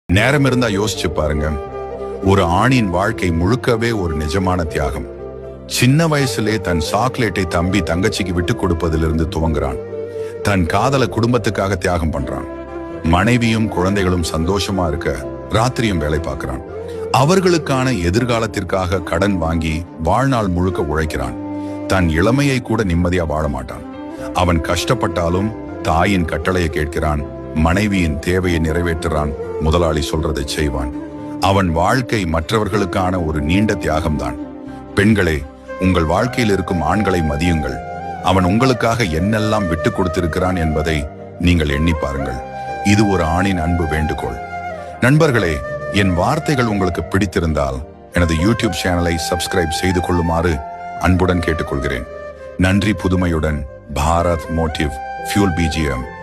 நேரம் இருந்தா யோசிச்சு பாருங்க. ஒரு ஆணின் வாழ்க்கை முழுக்கவே ஒரு நிஜமான தியாகம். சின்ன வயசுலே தன் சாக்லேட்டை தம்பி தங்கச்சிக்கு விட்டு கொடுப்பதிலிருந்து துவங்குறான். தன் காதல குடும்பத்துக்காக தியாகம் பண்றான். மனைவியும் குழந்தைகளும் சந்தோஷமா இருக்க ராத்திரியும் வேலை பார்க்கிறான். அவர்களுக்கான எதிர்காலத்திற்காக கடன் வாங்கி வாழ்நாள் முழுக்க உழைக்கிறான். தன் இளமையை கூட நிம்மதியா வாழ மாட்டான். அவன் கஷ்டப்பட்டாலும் தாயின் கட்டளையை கேட்கிறான். மனைவியின் தேவையை நிறைவேற்றுறான். முதலாளி சொல்றதை செய்வான். அவன் வாழ்க்கை மற்றவர்களுக்கான ஒரு நீண்ட தியாகம்தான். பெண்களே, உங்கள் வாழ்க்கையில் இருக்கும் ஆண்களை மதியுங்கள். அவன் உங்களுக்காக என்னெல்லாம் விட்டு கொடுத்திருக்கிறான் என்பதை நீங்கள் எண்ணி பாருங்கள். இது ஒரு ஆணின் அன்பு வேண்டுகோள். நண்பர்களே, என் வார்த்தைகள் உங்களுக்கு பிடித்திருந்தால் எனது யூடியூப் சேனலை சப்ஸ்கிரைப் செய்து கொள்ளுமாறு அன்புடன் கேட்டுக்கொள்கிறேன். நன்றி. புதுமையுடன் பாரத் மோட்டிவ் ஃபியூல் BGM.